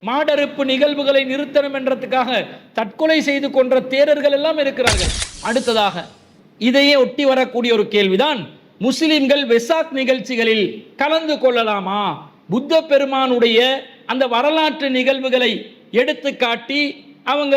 மாடறுப்பு நிகழ்வுகளை நிறுத்தணும் என்றதுக்காக தற்கொலை செய்து கொன்ற தேரர்கள் எல்லாம் இருக்கிறார்கள். அடுத்ததாக இதையே ஒட்டி வரக்கூடிய ஒரு கேள்விதான், முஸ்லிம்கள் வெசாக் நிகழ்ச்சிகளில் கலந்து கொள்ளலாமா? புத்த பெருமானுடைய அந்த வரலாற்று நிகழ்வுகளை எடுத்து காட்டி அவங்க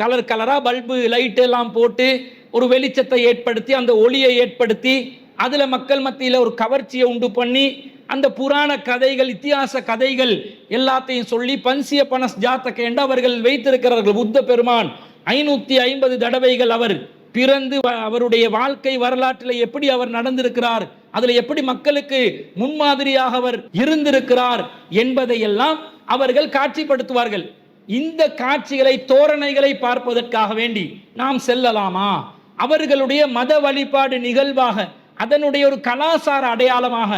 கலர் கலரா பல்பு லைட் எல்லாம் போட்டு ஒரு வெளிச்சத்தை ஏற்படுத்தி அந்த ஒளியை ஏற்படுத்தி அதுல மக்கள் மத்தியில் ஒரு கவர்ச்சியை உண்டு பண்ணி அந்த புராண கதைகள் இத்தியாச கதைகள் எல்லாத்தையும் சொல்லி பன்சிய பனஸ் ஜாத்தக என்று அவர்கள் வைத்திருக்கிறார்கள். புத்த பெருமான் 550 தடவைகள் அவர் பிறந்து அவருடைய வாழ்க்கை வரலாற்றில் எப்படி அவர் நடந்திருக்கிறார், அதில் எப்படி மக்களுக்கு முன்மாதிரியாக அவர் இருந்திருக்கிறார் என்பதையெல்லாம் அவர்கள் காட்சிப்படுத்துவார்கள். இந்த காட்சிகளை தோரணைகளை பார்ப்பதற்காக வேண்டி நாம் செல்லலாமா? அவர்களுடைய மத வழிபாடு நிகழ்வாக அதனுடைய ஒரு கலாசார அடையாளமாக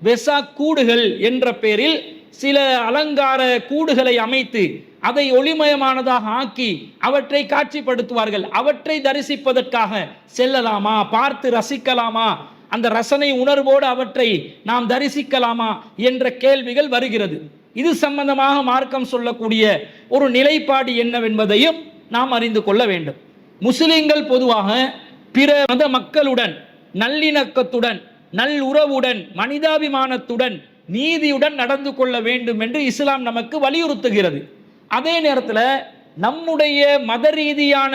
வெசாக் கூடுகள் என்ற பெயரில் சில அலங்கார கூடுகளை அமைத்து அதை ஒளிமயமானதாக ஆக்கி அவற்றை காட்சிப்படுத்துவார்கள். அவற்றை தரிசிப்பதற்காக செல்லலாமா? பார்த்து ரசிக்கலாமா? அந்த ரசனை உணர்வோடு அவற்றை நாம் தரிசிக்கலாமா என்ற கேள்விகள் வருகிறது. இது சம்பந்தமாக மார்க்கம் சொல்லக்கூடிய ஒரு நிலைப்பாடு என்னவென்பதையும் நாம் அறிந்து கொள்ள வேண்டும். முஸ்லிம்கள் பொதுவாக பிற மத மக்களுடன் நல்லிணக்கத்துடன் நல்லுறவுடன் மனிதாபிமானத்துடன் நீதியுடன் நடந்து கொள்ள வேண்டும் என்று இஸ்லாம் நமக்கு வலியுறுத்துகிறது. அதே நேரத்தில் நம்முடைய மத ரீதியான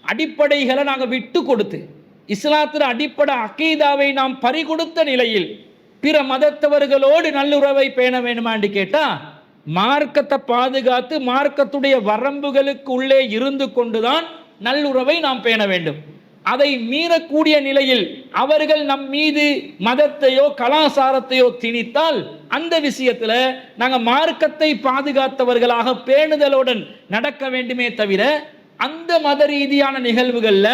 அடிப்படைகளை நாங்கள் விட்டு கொடுத்து இஸ்லாத்தின் அடிப்படை அகீதாவை நாம் பறிகொடுத்த நிலையில் பிற மதத்தவர்களோடு நல்லுறவை பேண வேண்டுமான்னு கேட்டால் மார்க்கத்தை பாதுகாத்து மார்க்கத்துடைய வரம்புகளுக்கு உள்ளே இருந்து கொண்டுதான் நல்லுறவை நாம் பேண வேண்டும். அதை மீறக்கூடிய நிலையில் அவர்கள் நம் மீது மதத்தையோ கலாசாரத்தையோ திணித்தால் அந்த விஷயத்தில் நாங்கள் மார்க்கத்தை பாதுகாத்தவர்களாக பேணுதலுடன் நடக்க வேண்டுமே தவிர அந்த மத ரீதியான நிகழ்வுகளில்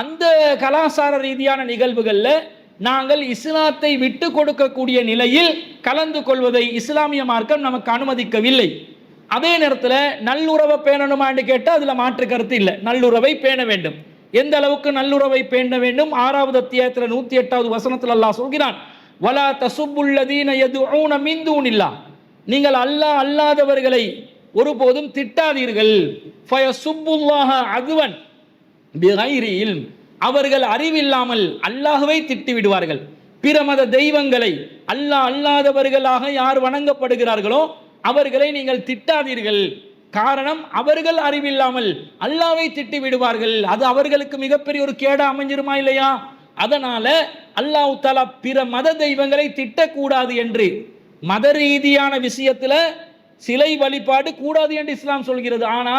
அந்த கலாசார ரீதியான நிகழ்வுகளில் நாங்கள் இஸ்லாத்தை விட்டு கொடுக்கக்கூடிய நிலையில் கலந்து கொள்வதை இஸ்லாமிய மார்க்கம் நமக்கு அனுமதிக்கவில்லை. அதே நேரத்தில் நல்லுறவை பேணணுமான்னு கேட்டால் அதில் மாற்று கருத்து இல்லை. நல்லுறவை பேண வேண்டும். எந்த அளவுக்கு நல்லுறவை பேண வேண்டும்? 6வது அத்தியாயத்தில் 108வது வசனத்தில் அல்லாஹ் சொல்கிறான், வலா தசுப்புல்லதீன யதுஊன மின் தூனில்லாஹ், நீங்கள் அல்லாஹ் அல்லாதவர்களை ஒருபோதும் திட்டாதீர்கள். ஃபயசுப்புல்லாஹ அதுவன் பிகைரி இல்ம், அவர்கள் அறிவில்லாமல் அல்லாஹ்வை திட்டி விடுவார்கள். பிற மத தெய்வங்களை அல்லாஹ் அல்லாதவர்களாக யார் வணங்கப்படுகிறார்களோ அவர்களை நீங்கள் திட்டாதீர்கள். காரணம், அவர்கள் அறிவில்லாமல் அல்லாஹ்வை திட்டி விடுவார்கள். அது அவர்களுக்கு மிகப்பெரிய ஒரு கேடா அமைஞ்சிருமா இல்லையா? அதனால அல்லாஹ் தஆலா பிற மத தெய்வங்களை திட்டக்கூடாது என்று மத ரீதியான விஷயத்துல சிலை வழிபாடு கூடாது என்று இஸ்லாம் சொல்கிறது. ஆனா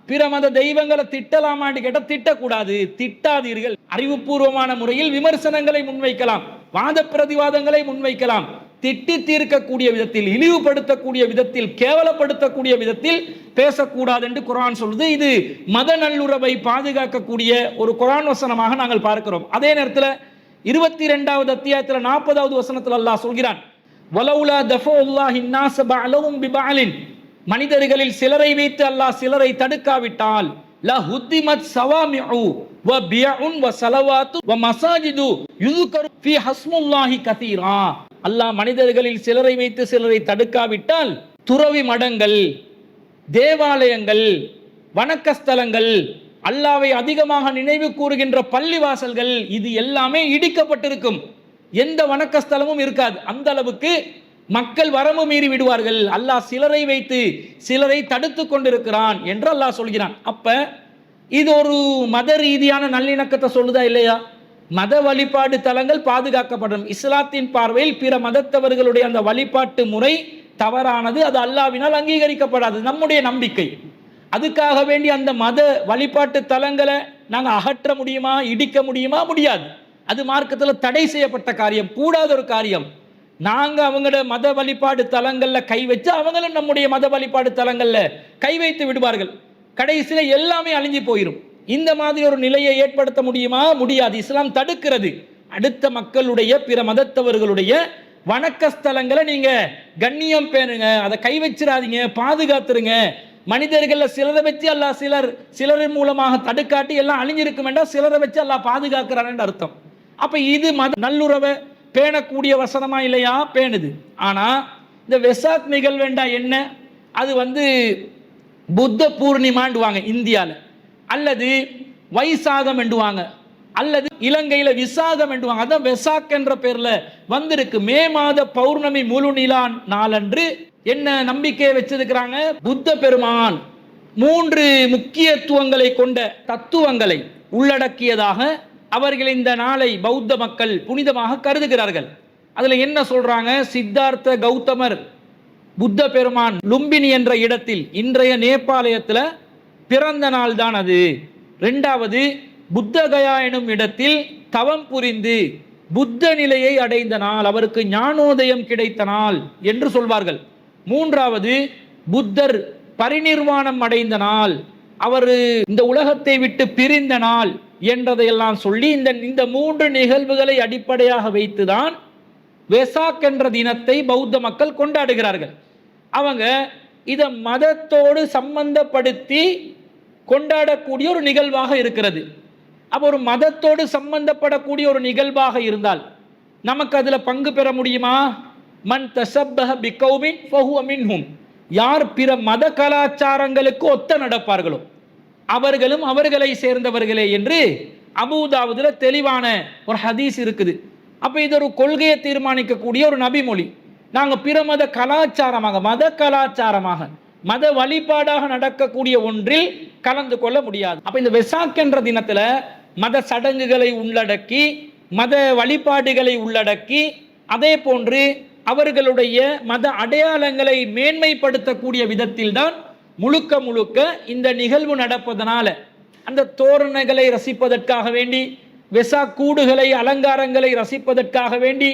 பிற மத தெய்வங்களை திட்டலாமான்னு கேட்டால் திட்டக்கூடாது. திட்டாதீர்கள். அறிவுபூர்வமான முறையில் விமர்சனங்களை முன்வைக்கலாம், வாத பிரதிவாதங்களை முன்வைக்கலாம். திட்டி தீர்க்கக்கூடிய விதத்தில், இழிவுபடுத்தக்கூடிய விதத்தில், கேவலப்படுத்தக்கூடிய விதத்தில் பேசக்கூடாது என்று குர்ஆன் சொல்லுது. இது மத நல்லுறவை பாதுகாக்கக்கூடிய ஒரு குர்ஆன் வசனமாக நாங்கள் பார்க்கிறோம். அதே நேரத்தில் 22வது அத்தியாயத்தில் 40வது வசனத்தில் அல்லாஹ் சொல்கிறான், வலவுலா தஃபுல்லாஹி நாஸ பஅலஹும் பிபஅலின், மனிதர்களில் சிலரை வைத்து அல்லாஹ் சிலரை தடுக்காவிட்டால் லஹுத்திமத் ஸவாமிஉ வ பியஉன் வ ஸலவாத்து வ மஸாஜிது யுذ்கரு ஃபீ ஹஸ்முல்லாஹி கதீரா, அல்லாஹ் மனிதர்களில் சிலரை வைத்து சிலரை தடுக்காவிட்டால் துறவி மடங்கள், தேவாலயங்கள், வணக்கஸ்தலங்கள், அல்லாஹ்வை அதிகமாக நினைவு கூறுகின்ற பள்ளிவாசல்கள், இது எல்லாமே இடிக்கப்பட்டிருக்கும். எந்த வணக்கஸ்தலமும் இருக்காது. அந்த அளவுக்கு மக்கள் வரம்பு மீறி விடுவார்கள். அல்லாஹ் சிலரை வைத்து சிலரை தடுத்து கொண்டிருக்கிறான் என்று அல்லாஹ் சொல்கிறான். அப்ப இது ஒரு மத ரீதியான நல்லிணக்கத்தை சொல்லுதா இல்லையா? மத வழிபாடு தலங்கள் பாதுகாக்கப்படும். இஸ்லாத்தின் பார்வையில் பிற மதத்தவர்களுடைய அந்த வழிபாட்டு முறை தவறானது, அது அல்லாஹ்வினால் அங்கீகரிக்கப்படாது. நம்முடைய நம்பிக்கை. அதுக்காக வேண்டி அந்த மத வழிபாட்டு தலங்களை நாங்கள் அகற்ற முடியுமா, இடிக்க முடியுமா? முடியாது. அது மார்க்கத்தில் தடை செய்யப்பட்ட காரியம், கூடாத ஒரு காரியம். நாங்கள் அவங்களோட மத வழிபாடு தலங்களில் கை வச்சு அவங்களும் நம்முடைய மத வழிபாடு தலங்களில் கை வைத்து விடுவார்கள். கடைசியில் எல்லாமே அழிஞ்சு போயிடும். இந்த மாதிரி ஒரு நிலையை ஏற்படுத்த முடியுமா? முடியாது. இஸ்லாம் தடுக்கிறது. அடுத்த மக்களுடைய பிற மதத்தவர்களுடைய வணக்கஸ்தலங்களை நீங்க கண்ணியம் பேணுங்க, அதை கை வச்சிடாதீங்க, பாதுகாத்துருங்க. மனிதர்கள் சிலரை வச்சு அல்லாஹ் சிலரின் மூலமாக தடுக்காட்டி எல்லாம் அழிஞ்சிருக்கும் என்றால் சிலரை வச்சு அல்லாஹ் பாதுகாக்கிறான்னு அர்த்தம். அப்ப இது மத நல்லுறவை பேணக்கூடிய வசனமா இல்லையா? பேணுது. ஆனா இந்த வெசாக் நிகழ்வேண்டா என்ன? அது வந்து புத்த பூர்ணிமாண்டுவாங்க இந்தியாவில், அல்லது வைசாகம் என்றுவாங்க, அல்லது இலங்கையில் விசாகம் என்றுவாங்க. அதான் வெசாக் என்ற பேர்ல வந்திருக்கு. மே மாத பௌர்ணமி முழு நிலா நாளன்று என்ன நம்பிக்கையை வச்சிருக்கிறாங்க? புத்த பெருமான் 3 முக்கியத்துவங்களை கொண்ட தத்துவங்களை உள்ளடக்கியதாக அவர்கள் இந்த நாளை பௌத்த மக்கள் புனிதமாக கருதுகிறார்கள். அதுல என்ன சொல்றாங்க? சித்தார்த்த கௌதமர் புத்த பெருமான் லும்பினி என்ற இடத்தில், இன்றைய நேபாளயத்தில் பிறந்த நாள் தான் அது. 2வது, புத்தகயா எனும் இடத்தில் தவம் புரிந்து புத்த நிலையை அடைந்த நாள், அவருக்கு ஞானோதயம் கிடைத்த நாள் என்று சொல்வார்கள். 3வது, புத்தர் பரிநிர்வாணம் அடைந்த நாள், அவர் இந்த உலகத்தை விட்டு பிரிந்த நாள் என்றதையெல்லாம் சொல்லி இந்த 3 நிகழ்வுகளை அடிப்படையாக வைத்துதான் வெசாக் என்ற தினத்தை பௌத்த மக்கள் கொண்டாடுகிறார்கள். அவங்க இதை மதத்தோடு சம்பந்தப்படுத்தி கொண்டாடக்கூடிய ஒரு நிகழ்வாக இருக்கிறது. அப்போ ஒரு மதத்தோடு சம்பந்தப்படக்கூடிய ஒரு நிகழ்வாக இருந்தால் நமக்கு அதுல பங்கு பெற முடியுமா? மன் தஸப்பஹ பிகௌமின் ஃபஹுவ மின்ஹும், யார் பிற மத கலாச்சாரங்களுக்கு ஒத்த நடப்பார்களோ அவர்களும் அவர்களை சேர்ந்தவர்களே என்று அபூதாவுதுல தெளிவான ஒரு ஹதீஸ் இருக்குது. அப்ப இது ஒரு கொள்கையை தீர்மானிக்கக்கூடிய ஒரு நபிமொழி. நாங்க பிற மத கலாச்சாரமாக, மத கலாச்சாரமாக, மத வழிபாடாக நடக்கக்கூடிய ஒன்றில் கலந்து கொள்ள முடியாது. அப்ப இந்த வெசாக் என்ற தினத்துல மத சடங்குகளை உள்ளடக்கி, மத வழிபாடுகளை உள்ளடக்கி, அதே போன்று அவர்களுடைய மத அடையாளங்களை மேன்மைப்படுத்தக்கூடிய விதத்தில் தான் முழுக்க முழுக்க இந்த நிகழ்வு நடப்பதனால அந்த தோரணங்களை ரசிப்பதற்காக வேண்டி, வெசாக் கூடுகளை, அலங்காரங்களை ரசிப்பதற்காக வேண்டி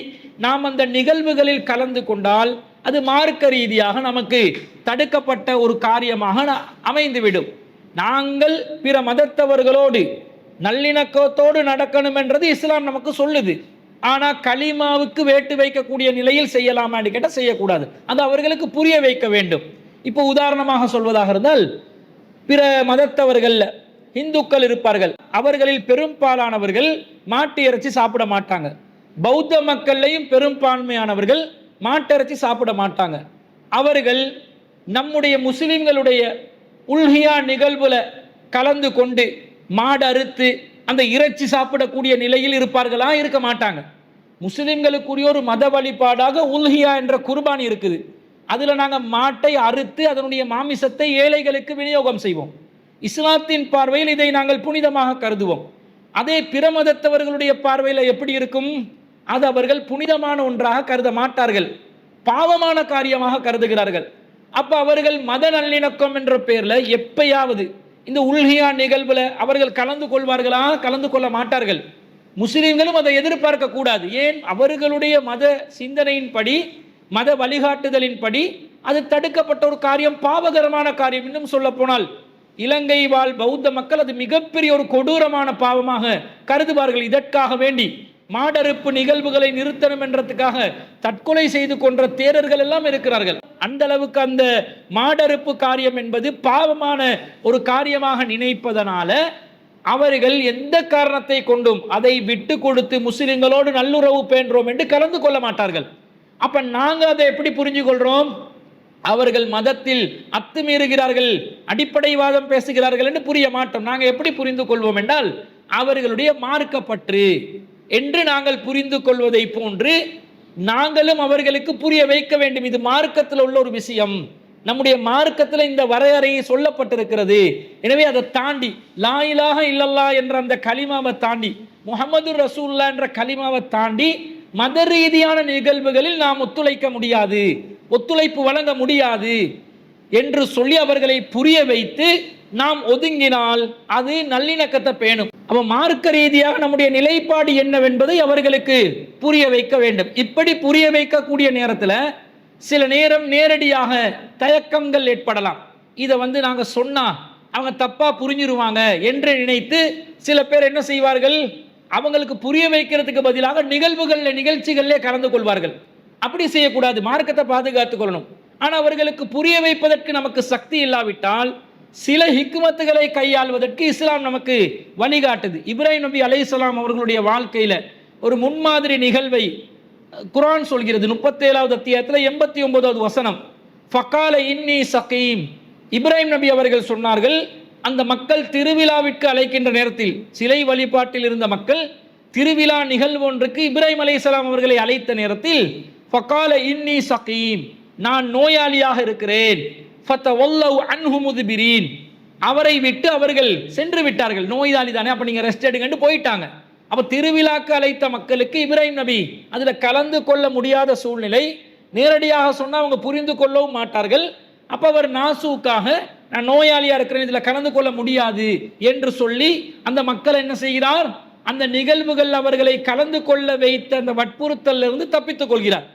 நாம் அந்த நிகழ்வுகளில் கலந்து கொண்டால் அது மார்க்க ரீதியாக நமக்கு தடுக்கப்பட்ட ஒரு காரியமாக அமைந்துவிடும். நாங்கள் பிற மதத்தவர்களோடு நல்லிணக்கத்தோடு நடக்கணும் என்றது இஸ்லாம் நமக்கு சொல்லுது. ஆனா கலிமாவுக்கு வேட்டு வைக்கக்கூடிய நிலையில் செய்யலாமான்னு கேட்டால் செய்யக்கூடாது. அது அவர்களுக்கு புரிய வைக்க வேண்டும். இப்போ உதாரணமாக சொல்வதாக இருந்தால், பிற மதத்தவர்கள் இந்துக்கள் இருப்பார்கள், அவர்களில் பெரும்பாலானவர்கள் மாட்டு இறைச்சி சாப்பிட மாட்டாங்க. பௌத்த மக்கள்லையும் பெரும்பான்மையானவர்கள் மாட்டிறைச்சி சாப்பிட மாட்டாங்க. அவர்கள் நம்முடைய முஸ்லிம்களுடைய உல்ஹியா நிகழ்வுல கலந்து கொண்டு மாடு அறுத்து அந்த இறைச்சி சாப்பிடக்கூடிய நிலையில் இருப்பார்களா? இருக்க மாட்டாங்க. முஸ்லிம்களுக்குரிய ஒரு மத வழிபாடாக உல்ஹியா என்ற குர்பானி இருக்குது. அதுல நாங்கள் மாட்டை அறுத்து அதனுடைய மாமிசத்தை ஏழைகளுக்கு விநியோகம் செய்வோம். இஸ்லாத்தின் பார்வையில் இதை நாங்கள் புனிதமாக கருதுவோம். அதே பிற மதத்தவர்களுடைய பார்வையில் எப்படி இருக்கும்? அது அவர்கள் புனிதமான ஒன்றாக கருத மாட்டார்கள், பாவமான காரியமாக கருதுகிறார்கள். அப்ப அவர்கள் மத நல்லிணக்கம் என்ற பெயர்ல எப்பயாவது இந்த உல்ஹியா நிகழ்வுல அவர்கள் கலந்து கொள்வார்களா? கலந்து கொள்ள மாட்டார்கள். முஸ்லிம்களும் அதை எதிர்பார்க்க கூடாது. ஏன்? அவர்களுடைய மத சிந்தனையின்படி, மத வழிகாட்டுதலின்படி அது தடுக்கப்பட்ட ஒரு காரியம், பாவகரமான காரியம். இன்னும் சொல்ல போனால் இலங்கை வாழ் பௌத்த மக்கள் அது மிகப்பெரிய ஒரு கொடூரமான பாவமாக கருதுவார்கள். இதற்காக வேண்டி மாடறுப்பு நிகழ்வுகளை நிறுத்தணும் என்றதுக்காக தற்கொலை செய்து கொன்ற தேரர்கள் எல்லாம் இருக்கிறார்கள். அந்த அளவுக்கு அந்த மாடறுப்பு காரியம் என்பது பாவமான ஒரு காரியமாக நினைப்பதனால அவர்கள் எந்த காரணத்தை கொண்டும் அதை விட்டு கொடுத்து முஸ்லிம்களோடு நல்லுறவு பேன்றோம் என்று கலந்து கொள்ள மாட்டார்கள். அப்ப நாங்க அதை எப்படி புரிஞ்சு கொள்றோம்? அவர்கள் மதத்தில் அத்துமீறுகிறார்கள், அடிப்படைவாதம் பேசுகிறார்கள் என்று புரிய மாட்டோம். நாங்கள் எப்படி புரிந்து கொள்வோம் என்றால், அவர்களுடைய மார்க்கப்பற்று என்று நாங்கள் புரிந்து கொள்வதை போன்று நாங்களும் அவர்களுக்கு புரிய வைக்க வேண்டும். இது மார்க்கத்தில் உள்ள ஒரு விஷயம், நம்முடைய மார்க்கத்தில் இந்த வரையறையை சொல்லப்பட்டிருக்கிறது. எனவே அதை தாண்டி லா இலாஹ இல்லல்லாஹ் என்ற அந்த கலிமாவை தாண்டி, முஹம்மது ரசூலுல்லாஹ் என்ற கலிமாவை தாண்டி மத ரீதியான நிகழ்வுகளில் நாம் ஒத்துழைக்க முடியாது, ஒத்துழைப்பு வழங்க முடியாது என்று சொல்லி அவர்களை புரிய வைத்து நாம் ஒதுங்கினால் அது நல்லிணக்கத்தை பேணும். அப்ப மார்க்க ரீதியாக நம்முடைய நிலைப்பாடு என்னவென்பதை அவர்களுக்கு புரிய வைக்க வேண்டும். இப்படி புரிய வைக்கக்கூடிய நேரத்தில் சில நேரம் நேரடியாக தயக்கங்கள் ஏற்படலாம். இதை நாங்க சொன்னா அவங்க தப்பா புரிஞ்சிருவாங்க என்று நினைத்து சில பேர் என்ன செய்வார்கள்? அவங்களுக்கு புரிய வைக்கிறதுக்கு பதிலாக நிகழ்ச்சிகளிலே கலந்து கொள்வார்கள். அப்படி செய்யக்கூடாது, மார்க்கத்தை பாதுகாத்துக் கொள்ளணும். ஆனால் அவர்களுக்கு புரிய வைப்பதற்கு நமக்கு சக்தி இல்லாவிட்டால் சில ஹிக்மத்துகளை கையாள்வதற்கு இஸ்லாம் நமக்கு வழிகாட்டுது. இப்ராஹிம் நபி அலைஹிஸ்ஸலாம் அவர்களுடைய வாழ்க்கையில ஒரு முன்மாதிரி நிகழ்வை குர்ஆன் சொல்கிறது. 37வது அத்தியாயத்தில் 89வது வசனம், ஃபகால இன்னி சகீம், இப்ராஹிம் நபி அவர்கள் சொன்னார்கள், அந்த மக்கள் திருவிழாவிற்கு அழைக்கின்ற நேரத்தில், சிலை வழிபாட்டில் இருந்த மக்கள் திருவிழா நிகழ்வு ஒன்றுக்கு இப்ராஹிம் அலைஹிஸ்ஸலாம் அவர்களை அழைத்த நேரத்தில் ஃபகால இன்னி சகீம், நான் நோயாளியாக இருக்கிறேன். ஃபதவல்லவ் அன்ஹு முத்பிரீன், அவரை விட்டு அவர்கள் சென்று விட்டார்கள். நோயாளி தானே, அப்ப நீங்க ரெஸ்ட் எடுங்கன்னு போயிட்டாங்க. அப்ப திருவிழாக்கு அழைத்த மக்களுக்கு இப்ராஹிம் நபி அதுல கலந்து கொள்ள முடியாத சூழ்நிலை. நேரடியாக சொன்னா அவங்க புரிந்து கொள்ளவும் மாட்டார்கள். அப்ப அவர் நாசூக்காக, நான் நோயாளியா இருக்கிறேன், இதுல கலந்து கொள்ள முடியாது என்று சொல்லி அந்த மக்கள் என்ன செய்கிறார், அந்த நிகழ்வுகள் அவர்களை கலந்து கொள்ள வைத்த அந்த வற்புறுத்தல் இருந்து தப்பித்துக் கொள்கிறார்.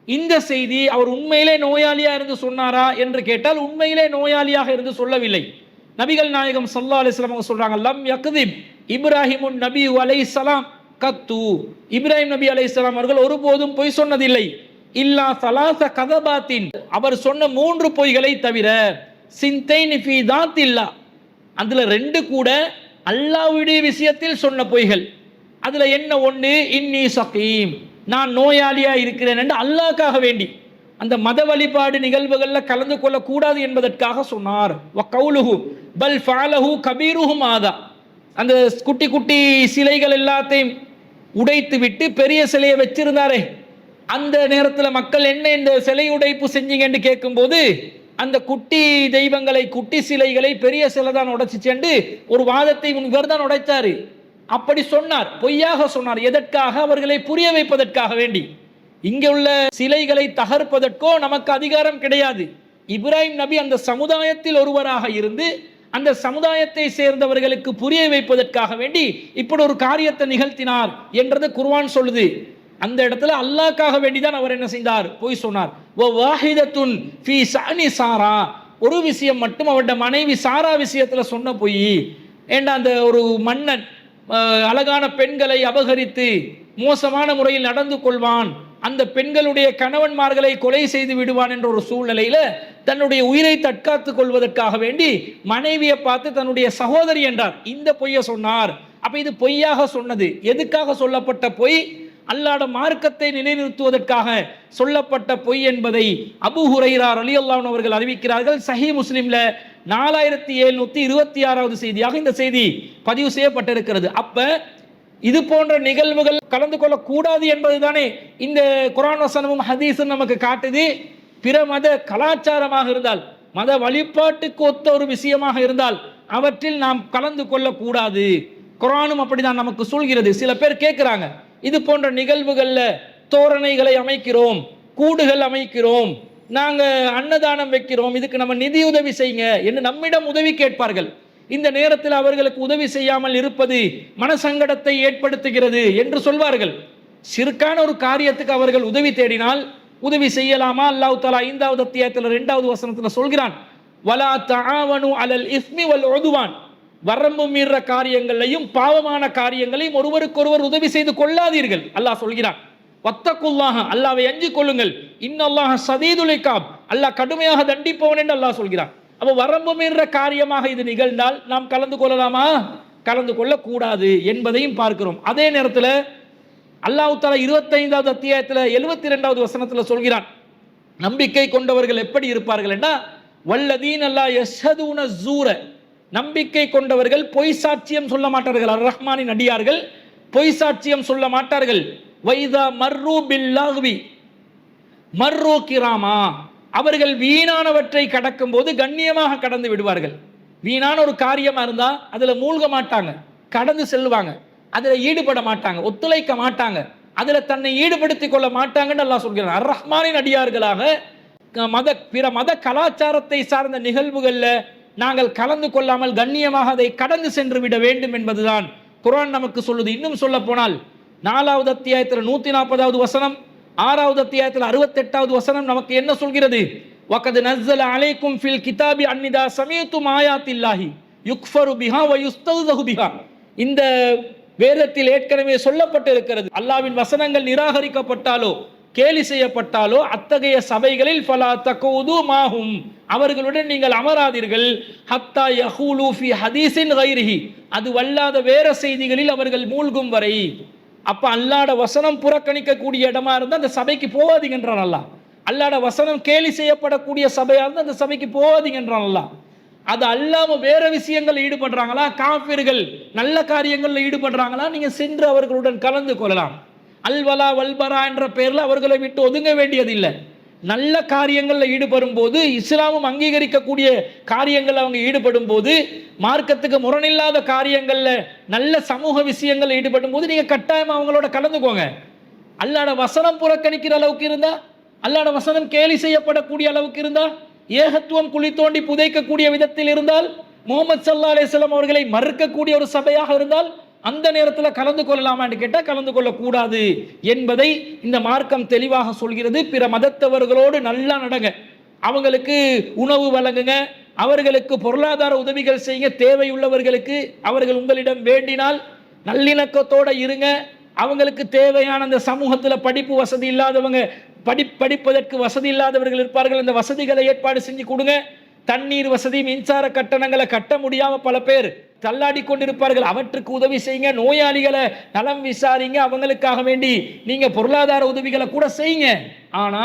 இந்த செய்தி அவர் உண்மையிலே நோயாளியா இருந்து சொன்னாரா என்று கேட்டால் உண்மையிலே நோயாளியாக இருந்து சொல்லவில்லை. நபிகள் நாயகம் ஸல்லல்லாஹு அலைஹி வஸல்லம் அவங்க சொல்றாங்க, லம் யக்திப் இப்ராஹிமுன் நபி அலைஹிஸ்ஸலாம் கத்து, இப்ராஹிம் நபி அலைஹிஸ்ஸலாம் அவர்கள் ஒருபோதும் பொய் சொன்னதில்லை. இல்லா ஸலாஸ கதபாத்தின், அவர் சொன்ன 3 பொய்களை தவிர. சின்தைன் ஃபீ தாத்தில்லா, அதுல 2 கூட அல்லாஹ்வுடைய விஷயத்தில் சொன்ன பொய்கள். அதுல என்ன ஒன்று, இன்னி சகீம், நான் நோயாளியா இருக்கிறேன் என்று அல்லாஹ்க்காக வேண்டி அந்த மத வழிபாடு நிகழ்வுகள்ல கலந்து கொள்ள கூடாது என்பதற்காக சொன்னார். வகௌலுஹு பல் ஃபஅலஹு கபீருஹும் ஆதா, அந்த குட்டி குட்டி சிலைகள் எல்லாத்தையும் உடைத்து விட்டு பெரிய சிலையை வச்சிருந்தாரே, அந்த நேரத்தில் மக்கள் என்ன இந்த சிலை உடைப்பு செஞ்சீங்கன்னு கேட்கும்போது அந்த குட்டி தெய்வங்களை, குட்டி சிலைகளை பெரிய சிலை தான் உடைச்சிச்சேன்னு ஒரு வாதத்தை இவர் தான் உடைத்தாரு. அப்படி சொன்னார், பொய்யாக சொன்னார். எதற்காக? அவர்களை புரிய வைப்பதற்காக வேண்டி. இங்கே உள்ள சிலைகளை தகர்ப்பதற்கோ நமக்கு அதிகாரம் கிடையாது. இப்ராஹிம் நபி அந்த சமுதாயத்தில் ஒருவராக இருந்து அந்த சமுதாயத்தை சேர்ந்தவர்களுக்கு புரிய வைப்பதற்காக வேண்டி இப்படி ஒரு காரியத்தை நிகழ்த்தினார் என்றது குர்ஆன் சொல்லுது. அந்த இடத்துல அல்லாஹ்க்காக வேண்டிதான் அவர் என்ன செய்தார், போய் சொன்னார். வாஹிதத்துன் ஃபீ ஷஅனி சாரா, ஒரு விஷயம் மட்டும் அவருடைய மனைவி சாரா விஷயத்துல சொன்ன போய். ஏண்டா அந்த ஒரு மன்னன் அழகான பெண்களை அபகரித்து மோசமான முறையில் நடந்து கொள்வான், அந்த பெண்களுடைய கணவன்மார்களை கொலை செய்து விடுவான் என்ற ஒரு சூழ்நிலையில தன்னுடைய உயிரை தற்காத்துக் கொள்வதற்காக வேண்டி மனைவியை பார்த்து தன்னுடைய சகோதரி என்றார். இந்த பொய்யை சொன்னார். அப்ப இது பொய்யாக சொன்னது. எதுக்காக சொல்லப்பட்ட பொய்? அல்லாஹ்வுடைய மார்க்கத்தை நிலைநிறுத்துவதற்காக சொல்லப்பட்ட பொய் என்பதை அபூ ஹுரைரா ரலியல்லாஹு அன்ஹு அவர்கள் அறிவிக்கிறார்கள். சஹீஹ் முஸ்லிம்ல 4726வது செய்தியாக இந்த செய்தி பதிவு செய்யப்பட்டிருக்கிறது. அப்ப இது போன்ற நிகழ்வுகள் கலந்து கொள்ளக்கூடாது என்பதுதானே இந்த குர்ஆன் வசனமும் ஹதீஸும் நமக்கு காட்டுது. பிற மத கலாச்சாரமாக இருந்தால், மத வழிபாட்டுக்கு ஒத்த ஒரு விஷயமாக இருந்தால் அவற்றில் நாம் கலந்து கொள்ளக்கூடாது. குர்ஆனும் அப்படிதான் நமக்கு சொல்கிறது. சில பேர் கேட்கிறாங்க, இது போன்ற நிகழ்வுகள்ல தோரணைகளை அமைக்கிறோம், கூடுகள் அமைக்கிறோம், நாங்க அன்னதானம் வைக்கிறோம், இதுக்கு நம்ம நிதியுதவி செய்யுங்க என்று நம்மிடம் உதவி கேட்பார்கள். இந்த நேரத்தில் அவர்களுக்கு உதவி செய்யாமல் இருப்பது மனசங்கடத்தை ஏற்படுத்துகிறது என்று சொல்வார்கள். ஷிர்கான ஒரு காரியத்துக்கு அவர்கள் உதவி தேடினால் உதவி செய்யலாமா? அல்லாஹ் தஆலா 5வது அத்தியாயத்தில் 2வது வசனத்தில் சொல்கிறான், வலா தஆவனு அலல் இஸ்மி வல் உதுவான், வரம்பு மீற காரியங்களையும் பாவமான காரியங்களையும் ஒருவருக்கொருவர் உதவி செய்து கொள்ளாதீர்கள் அல்லாஹ் சொல்கிறான். வத்தகுல்லாஹ, அல்லாஹ்வை அஞ்சிக் கொள்ளுங்கள். இன்னல்லாஹ ஸதீதுல் இகாப், அல்லாஹ் கடுமையாக தண்டிப்பவன் என்று அல்லாஹ் சொல்கிறான். அப்போ வரம்பு மீற காரியமாக இது நிகழ்ந்தால் நாம் கலந்து கொள்ளலாமா? கலந்து கொள்ளக்கூடாது என்பதையும் பார்க்கிறோம். அதே நேரத்தில் அல்லாஹ் தஆலா 25வது அத்தியாயத்தில் 72வது வசனத்தில் சொல்கிறான், நம்பிக்கை கொண்டவர்கள் எப்படி இருப்பார்கள் என்றால், வல்லதீன லா யஷ்ஹதூன ஸூர, நம்பிக்கை கொண்டவர்கள் பொய் சாட்சியம் சொல்ல மாட்டார்கள். அர் ரஹ்மானின் அடியார்கள் பொய் சாட்சியம் சொல்ல மாட்டார்கள். வைதா மர்ரு பில்லாஹ்வி மர்ரு கிராமா, அவர்கள் வீணானவற்றை கடக்கும் போது கண்ணியமாக கடந்து விடுவார்கள். வீணான ஒரு காரியமா இருந்தா அதுல மூழ்க மாட்டாங்க, கடந்து செல்வாங்க, அதுல ஈடுபட மாட்டாங்க, ஒத்துழைக்க மாட்டாங்க, அதுல தன்னை ஈடுபடுத்திக் கொள்ள மாட்டாங்கன்னு அல்லாஹ் சொல்கிறான். அர் ரஹ்மானின் அடியார்களாக பிற மத கலாச்சாரத்தை சார்ந்த நிகழ்வுகள்ல நாங்கள் கலந்து கொள்ளாமல் கண்ணியமாக அதை கடந்து சென்று விட வேண்டும் என்பதுதான் குர்ஆன் நமக்கு சொல்லுது. இன்னும் சொல்ல போனால் 4வது அத்தியாயத்தில் 140வது வசனம், 6வது அத்தியாயத்தில் 68வது வசனம் நமக்கு என்ன சொல்கிறது? வகத் நஸ்ஸல அலைக்கும் ஃபில் கிதாபி அன்னிதா சமீதும் ஆயாத்தில்லாஹி யுக்ஃபரு பிஹா வ யுஸ்தஹ்ஸு பிஹா, இந்த வேதத்தில் ஏற்கனவே சொல்லப்பட்டிருக்கிறது, அல்லாஹ்வின் வசனங்கள் நிராகரிக்கப்பட்டாலோ கேலி செய்யப்பட்டாலோ அத்தகைய சபைகளில் ஃபலா தகூது மாஹும், அவர்களுடன் நீங்கள் அமராதீர்கள். ஹத்தா யஹூலு ஃபி ஹதீஸின் கைரிஹி, அது வல்லாத வேற செய்திகளில் அவர்கள் மூழ்கும் வரை. அப்ப அல்லாஹ்வுடைய வசனம் புறக்கணிக்கக்கூடிய இடமா இருந்தால் அந்த சபைக்கு போகாதீங்கன்றான் அல்லாஹ். அல்லாஹ்ட வசனம் கேலி செய்யப்படக்கூடிய சபையா இருந்தா அந்த சபைக்கு போகாதீங்கன்றான் அல்லாஹ். அது அல்லாம வேற விஷயங்கள் ஈடுபடுறாங்களா, காஃபிர்கள் நல்ல காரியங்கள்ல ஈடுபடுறாங்களா, நீங்க சென்று அவர்களுடன் கலந்து கொள்ளலாம். அல்வலா வல்பரா என்ற பெயர்ல அவர்களை விட்டு ஒதுங்க வேண்டியதில்லை. நல்ல காரியங்கள்ல ஈடுபடும் போது, இஸ்லாமும் அங்கீகரிக்கக்கூடிய காரியங்கள் அவங்க ஈடுபடும் போது, மார்க்கத்துக்கு முரணில்லாத காரியங்கள்ல நல்ல சமூக விஷயங்கள் ஈடுபடும் போது நீங்க கட்டாயம் அவங்களோட கலந்துக்கோங்க. அல்லாஹ்ட வசனம் புறக்கணிக்கிற அளவுக்கு இருந்தா, அல்லாஹ்ட வசனம் கேலி செய்யப்படக்கூடிய அளவுக்கு இருந்தா, ஏகத்துவம் குழி தோண்டி புதைக்கக்கூடிய விதத்தில் இருந்தால், முகமது ஸல்லல்லாஹு அலைஹி வஸல்லம் அவர்களை மறுக்கக்கூடிய ஒரு சபையாக இருந்தால் அந்த நேரத்தில் கலந்து கொள்ளலாமான்னு கேட்டால் கலந்து கொள்ளக்கூடாது என்பதை இந்த மார்க்கம் தெளிவாக சொல்கிறது. பிற மதத்தவர்களோடு நல்லா நடங்க, அவங்களுக்கு உணவு வழங்குங்க, அவர்களுக்கு பொருளாதார உதவிகள் செய்யுங்க, தேவையுள்ளவர்களுக்கு அவர்கள் உங்களிடம் வேண்டினால் நல்லிணக்கத்தோடு இருங்க. அவங்களுக்கு தேவையான அந்த சமூகத்தில் படிப்பு வசதி இல்லாதவங்க, படிப்பதற்கு வசதி இல்லாதவர்கள் இருப்பார்கள், அந்த வசதிகளை ஏற்பாடு செஞ்சு கொடுங்க. தண்ணீர் வசதி, மின்சார கட்டணங்களை கட்ட முடியாம பல பேர் தள்ளாடி கொண்டிருப்பார்கள், அவற்றுக்கு உதவி செய்யுங்க. நோயாளிகளை நலம் விசாரிங்க, அவங்களுக்காக வேண்டி நீங்க பொருளாதார உதவிகளை கூட செய்யுங்க. ஆனா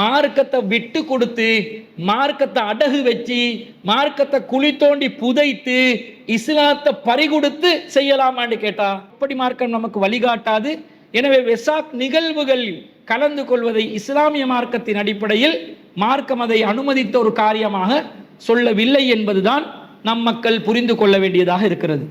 மார்க்கத்தை விட்டு கொடுத்து, மார்க்கத்தை அடகு வச்சு, மார்க்கத்தை குழி தோண்டி புதைத்து, இஸ்லாத்தை பறிகொடுத்து செய்யலாமான்னு கேட்டா அப்படி மார்க்கம் நமக்கு வழிகாட்டாது. எனவே வெசாக் நிகழ்வுகள் கலந்து கொள்வதை இஸ்லாமிய மார்க்கத்தின் அடிப்படையில் மார்க்கம் அதை அனுமதித்த ஒரு காரியமாக சொல்லவில்லை என்பதுதான் நம் மக்கள் புரிந்து கொள்ள வேண்டியதாக இருக்கிறது.